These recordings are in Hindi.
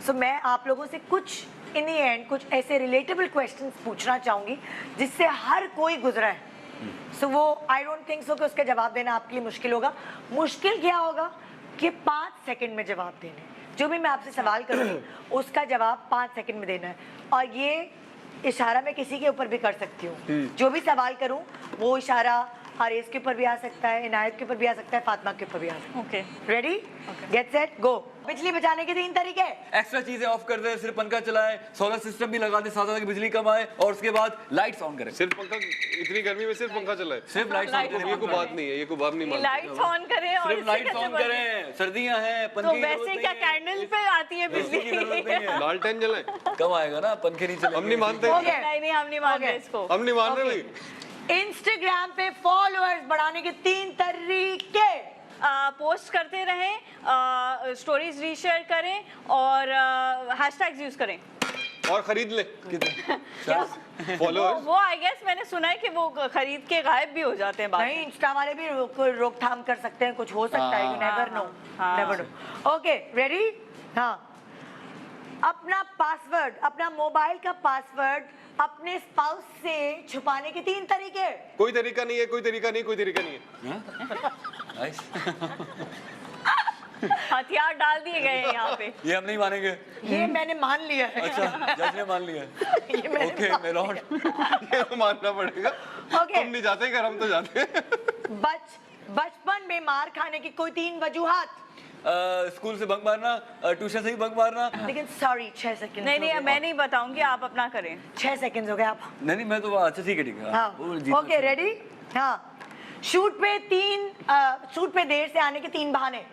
सो मैं आप लोगों से कुछ इन दी एंड कुछ ऐसे रिलेटेबल क्वेश्चंस पूछना चाहूंगी जिससे हर कोई गुजरा है। सो वो आई डोंट थिंक सो कि उसका जवाब देना आपके लिए मुश्किल होगा। मुश्किल क्या होगा कि 5 सेकंड में जवाब देने। जो भी मैं आपसे सवाल करूंगी उसका जवाब 5 सेकंड में देना है। और ये इशारा मैं किसी के ऊपर भी कर सकती हूँ। जो भी सवाल करूँ वो इशारा हारिस के ऊपर भी आ सकता है, इनायत के ऊपर भी आ सकता है, फातिमा के ऊपर भी आ सकता है। ओके रेडी, गेट सेट, गो। बिजली बचाने के 3 तरीके। एक्स्ट्रा चीजें ऑफ कर दे, सिर्फ पंखा चलाए, सोलर सिस्टम भी लगा दे साथ साथ बिजली कम आए, और उसके बाद लाइट्स ऑन करें। सिर्फ पंखा, इतनी गर्मी में सिर्फ पंखा चलाए, सिर्फ लाइट्स ऑन करें। ये कोई बात नहीं है, ये कोई बात नहीं मानते। लाइट्स ऑन करें और सिर्फ लाइट्स ऑन करें, सर्दियां हैं, तो पंखे की वैसे जरूरत क्या नहीं है। कैंडल पे आती है एसी की जरूरत नहीं बिजली? है। लालटेन जलाए, कम आएगा ना, पंखे नहीं चलेंगे। हम नहीं मानते, Okay. नहीं हम नहीं मान रहे Okay. इसको। हम नहीं मान रहे भाई। इंस्टाग्राम पे फॉलोअर्स बढ़ाने के 3 तरीके। पोस्ट करते रहें, स्टोरीज रीशेयर करें और हैशटैग्स यूज करें। और खरीद ले क्या? फॉलोअर्स। वो आई गेस मैंने सुना है कि वो खरीद के गायब भी हो जाते हैं बाद नहीं, में। इंस्टा वाले भी रोकथाम कर सकते हैं, कुछ हो सकता है, you never know, never know. Okay, ready? हाँ। अपना पासवर्ड, अपना मोबाइल का पासवर्ड अपने स्पाउस से छुपाने के 3 तरीके। कोई तरीका नहीं है, कोई तरीका नहीं, कोई तरीका नहीं है। नाइस। हथियार डाल दिए गए हैं यहाँ पे। ये हम नहीं मानेंगे। ये मैंने मान लिया है। अच्छा, जज ने मान लिया। ये मैंने ओके मान माय लॉर्ड। ये तो मानना पड़ेगा। Okay. तुम नहीं जाते घर, हम तो जाते हैं। बचपन में मार खाने की कोई 3 वजूहात। स्कूल से बंक मारना, ट्यूशन से भी बंक मारना। लेकिन सॉरी, 6 सेकंड। नहीं मैं नहीं बताऊंगी, आप अपना करें। 6 सेकंड हो गए आप। नहीं मैं तो अच्छा ठीक है। हाँ, वो जीतना ओके, रेडी? हाँ। शूट पे देर से आने के 3 बहाने।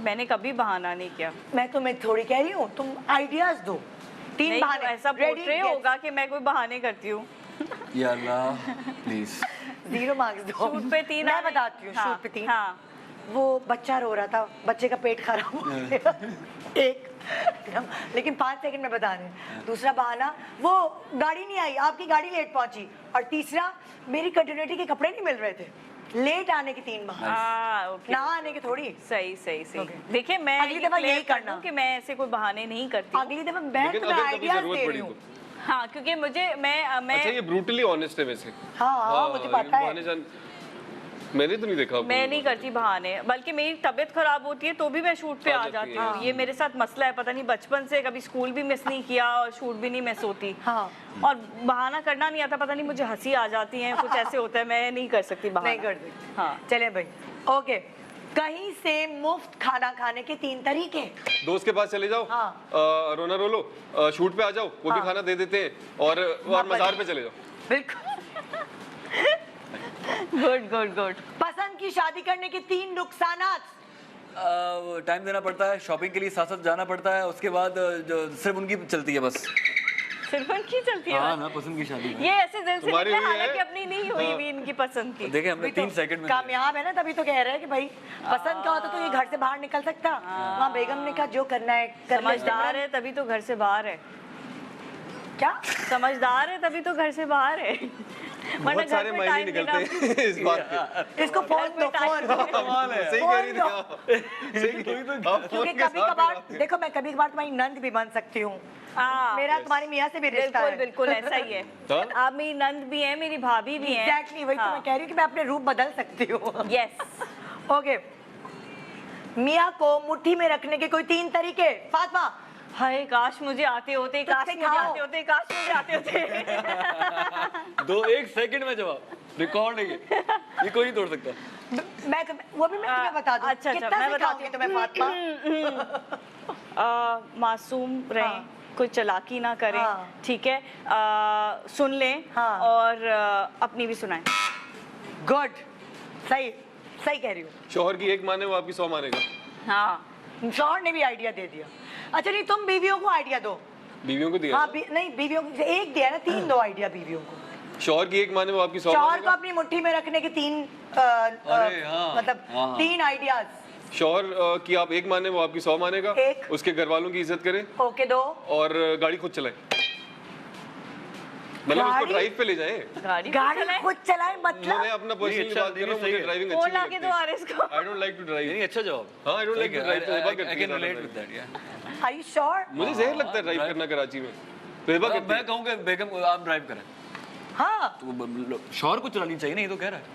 मैंने कभी बहाना नहीं किया। मैं तुम्हें थोड़ी कह रही हूँ, तुम आइडियाज दो। 3 नहीं, बहाने। ऐसा पोर्ट्रे होगा कि मैं कोई बहाने करती हूँ। या अल्लाह प्लीज। 0 मार्क्स दो। शूट पे 3 मैं बताती हूँ। शूट पे 3। हाँ। वो बच्चा रो रहा था, बच्चे का पेट खराब हो गया। एक, लेकिन 5 सेकंड में बता रहे। दूसरा बहाना, वो गाड़ी नहीं आई, आपकी गाड़ी लेट पहुंची। और तीसरा, मेरी कंटिन्यूटी के कपड़े नहीं मिल रहे थे। लेट आने के 3 बहाने, ओके। ना आने के थोड़ी। सही Okay. देखिए मैं अगली दफा clear यही कर करना दूं कि मैं ऐसे कोई बहाने नहीं करती हूं। अगली दफा मैं लेकिन तुम्हें अगर कभी आइडियाज जरूरत दे पड़ी रही हूँ। तो। हाँ, क्योंकि मैं अच्छा, ये ब्रूटली ऑनेस्ट है वैसे। हाँ, मुझे पता है। बहाने मैंने तो नहीं देखा। मैं नहीं करती बहाने, बल्कि मेरी तबीयत खराब होती है तो भी मैं शूट पे आ जाती हूँ। ये मेरे साथ मसला है, पता नहीं बचपन से कभी स्कूल भी मिस नहीं किया और शूट भी नहीं मिस होती। हाँ। और बहाना करना नहीं आता, पता नहीं मुझे हंसी आ जाती है, कुछ ऐसे होता है, मैं नहीं कर सकती बहाना। नहीं कर सकती। हाँ। चले भाई, ओके। कहीं से मुफ्त खाना खाने के 3 तरीके। दोस्त के पास चले जाओ, हाँ। रोना रोलो, शूट पे आ जाओ, वो भी हाँ। खाना दे देते हैं, और मज़ार पे चले जाओ। बिल्कुल। गुड। पसंद की शादी करने के 3 नुकसानात। टाइम देना पड़ता है, शॉपिंग के लिए साथ साथ जाना पड़ता है, उसके बाद जो सिर्फ उनकी चलती है बस। सिर्फ उनकी चलती है हाँ बस। ना, पसंद की शादी में। ये ऐसे दिल से तुम्हारी निकला, हुई है? हालांकि अपनी नहीं हुई भी इनकी पसंद की। देखे हमने 3 सेकंड में। कामयाब है ना, तभी तो कह रहे हैं कि भाई पसंद का होता तो ये घर से बाहर निकल सकता। वहाँ बेगम ने कहा जो करना है कर ले। समझदार है तभी तो घर से बाहर है। क्या? समझदार है तभी तो घर से बाहर है। वरना बहुत घर सारे पे मायने टाइम निकलते हैं इस बात के। इसको फोन दो, फोन। कमाल है। सही कह रही थी फोन आप। सही कह रही थी। आप फोन क्योंकि के कभी साथ कभार मिलाते हैं। देखो, मैं कभी कभार तुम्हारी नंद भी बन सकती हूँ। हाँ, मेरा तुम्हारी मियाँ से भी रिश्ता है। बिल्कुल ऐसा ही है। हाँ? आप मेरी नंद भी है, मेरी भाभी भी है। एग्जैक्टली, वही तो मैं कह रही हूँ कि मैं अपने रूप बदल सकती हूँ। यस। ओके। मियाँ को मुट्ठी में रखने के कोई 3 तरीके। फातिमा। हाय काश मुझे आते होते, काश मुझे सिखाओ। आते होते, काश मुझे आते होते। 1 सेकंड में जवाब, रिकॉर्ड है ये कोई नहीं तोड़ सकता। मैं वो भी मैं तुम्हें बता दूं। अच्छा, कितना मैं सिखाती हूँ तुम्हें फातिमा? मासूम रहें, हाँ। कोई चालाकी ना करें, हाँ। ठीक है, सुन लें, हाँ। और अपनी भी सुनाएं। गुड, सही सही कह रही हूँ। शौहर की 1 माने वो आपकी 100 मानेगा। हाँ, शौहर ने भी आइडिया दे दिया। अच्छा नहीं, तुम बीवियों को आइडिया दो। बीवियों को दिया हाँ, ना? नहीं बीवियों को 1 दिया ना, 3 दो आइडिया बीवियों को। शौहर की 1 माने वो आपकी 100 शौहर को मानेगा। अपनी मुट्ठी में रखने के 3 अरे हाँ, मतलब हाँ। 3 आइडियाज। शौहर की आप 1 माने वो आपकी 100 मानेगा। एक। उसके घर वालों की इज्जत करें ओके, 2। और गाड़ी खुद चलाए। मतलब उसको गाड़ी- ड्राइव पे ले जाए। गाड़ी गाड़ी चलाए। खुद चलाए मैं मतलब अपना पर्सनली अच्छा, बात कर रहा हूँ, सही मुझे है। ड्राइविंग फोन अच्छी लाके नहीं दो आरएस को। लगती। I don't like to drive. नहीं अच्छा जवाब हाँ, I don't like to drive. I can relate with that या Are you sure? मुझे जहर लगता है ड्राइव करना कराची में। बेबा कहती मैं है, कहूँगा बेगम आप ड्राइव करें हाँ तो शौहर को चलानी चाहिए नहीं तो कह रहा है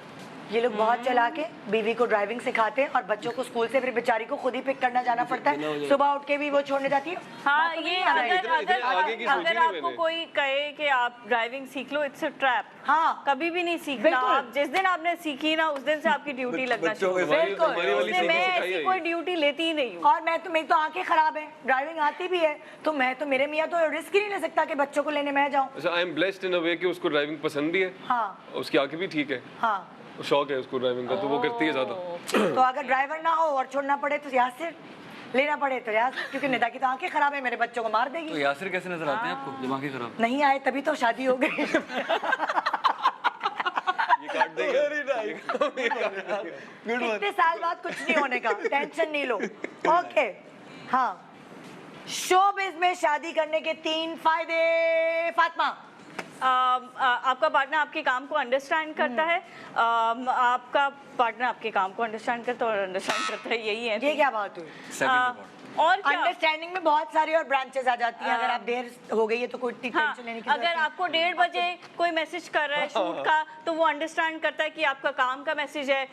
ये लोग बहुत चला के बीवी को ड्राइविंग सिखाते हैं और बच्चों को स्कूल से फिर बेचारी को खुद ही पिक करना जाना पड़ता है। सुबह उठ के भी वो छोड़ने जाती है। हाँ, बात तो ये नहीं आ रही। अगर इतने आगे की सोची अगर नहीं आपको मैंने। कोई कहे कि आप ड्राइविंग सीख लो, इट्स अ ट्रैप। हाँ कभी भी नहीं सीखना। बिल्कुल। आप जिस दिन आपने सीखी ना उस दिन से आपकी ड्यूटी लगना बच्चों शुरू के हो। बिल्कुल। हमारी वाली इसलिए मैं सिखाई ऐसी है कोई ये। ड्यूटी लेती ही नहीं हूँ। और मैं तो मेरी तो आंखें खराब है, ड्राइविंग आती भी है तो मैं तो मेरे मियाँ तो रिस्क ही नहीं ले सकता कि बच्चों को लेने मैं जाऊँ। अच्छा, आई एम ब्लेस्ड इन अ वे कि उसको ड्राइविंग पसंद भी है, हाँ उसकी आंखें भी ठीक है, हाँ शौक है उसको ड्राइविंग का, तो वो करती है ज्यादा। तो अगर ड्राइवर ना हो और छोड़ना पड़े तो यासिर, लेना पड़े तो यासिर, क्योंकि निदा की तो आंखें खराब है, मेरे बच्चों को मार तो देगी। यासिर कैसे नजर आते हैं आपको जब आंखें खराब नहीं आए तभी तो शादी हो गई। ये काट देगा। इतने साल बाद कुछ नहीं होने का, टेंशन नहीं लो। ओके हाँ, शोबिज़ में शादी करने के 3 फायदे। फातिमा आपका पार्टनर आपके काम को अंडरस्टैंड करता है, आपका पार्टनर आपके काम को अंडरस्टैंड करता है और अंडरस्टैंड करता है, यही है। ये क्या बात हुई? सेकंड और क्या? अंडरस्टैंडिंग में बहुत सारी और ब्रांचेस आ जाती हैं। अगर आप देर हो गई है तो कोई हाँ, टेंशन लेने की जरूरत अगर नहीं। आपको 1:30 बजे कोई मैसेज कर रहा है शूट का तो वो अंडरस्टैंड करता है कि आपका काम का मैसेज है।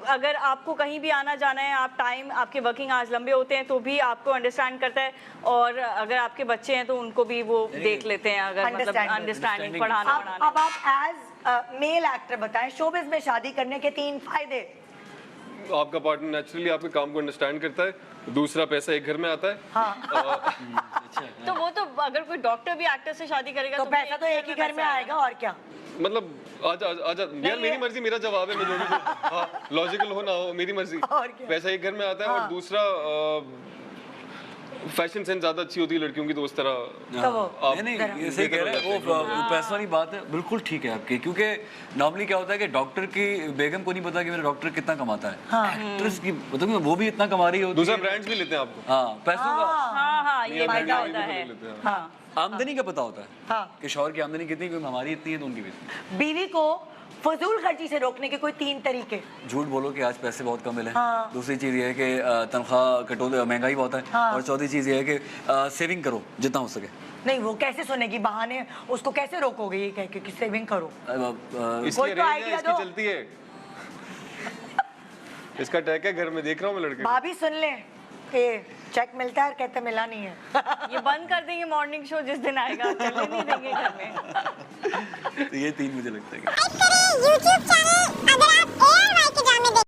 अगर आपको कहीं भी आना जाना है, आप टाइम, आपके वर्किंग आवर्स लंबे होते हैं तो भी आपको अंडरस्टैंड करता है। और अगर आपके बच्चे हैं तो उनको भी वो देख लेते हैं, अगर मतलब अंडरस्टैंडिंग पढ़ाना अब आप एज मेल एक्टर बताएं, शोबिज़ में शादी करने के 3 फायदे। आपका पार्टनर नेचुरली आपके काम को अंडरस्टैंड करता है, दूसरा पैसा एक घर में आता है। तो वो तो अगर कोई डॉक्टर भी एक्टर से शादी करेगा तो भी पैसा तो एक ही घर में आएगा और क्या। मतलब आजा आजा यार, मेरी मर्जी, मेरा जवाब है, मैं जो भी हाँ, लॉजिकल हो ना हो, मेरी मर्जी। और क्या? पैसा एक घर में आता है। और दूसरा फैशन सेंस ज्यादा अच्छी होती है लड़कियों की, तो उस तरह तो वो आप नहीं ये सही कह रहे हैं वो पैसा वाली बात है, बिल्कुल ठीक है आपकी। क्योंकि नॉर्मली क्या होता है कि डॉक्टर की बेगम को नहीं पता कि मेरा डॉक्टर कितना कमाता है, एक्ट्रेस की मतलब वो भी इतना कमा रही होती दूसरा है। ब्रांड्स भी लेते हैं आपको। हाँ पैसों का हाँ हाँ, ये मियां फायदा बीवी होता भी है। लेते हैं। हाँ आमदनी का पता होता है हाँ। कि शौहर की आमदनी कितनी, क्योंकि हमारी इतनी है तो उनकी भी इतनी। बीवी को फजूल खर्ची से रोकने के कोई 3 तरीके। झूठ बोलो कि आज पैसे बहुत कम मिले। हाँ। दूसरी चीज़ ये है कि तनख्वाह कटौती, महंगाई बहुत है। हाँ। और चौथी चीज़ ये है कि सेविंग करो जितना हो सके। नहीं वो कैसे सुनेगी, बहाने उसको कैसे रोकोगे ये कह के कि सेविंग करो। इसकी कोई तो रेंज idea है, इसकी दो। चलती है। इसका टैग है, घर में देख रहा हूँ मैं लड़के को। भाभी सुन ले कि चेक मिलता है और कहते मिला नहीं है। ये बंद कर देंगे मॉर्निंग शो जिस दिन आएगा, चलने नहीं देंगे घर में। तो ये 3 मुझे लगता है कि YouTube चैनल अगर आप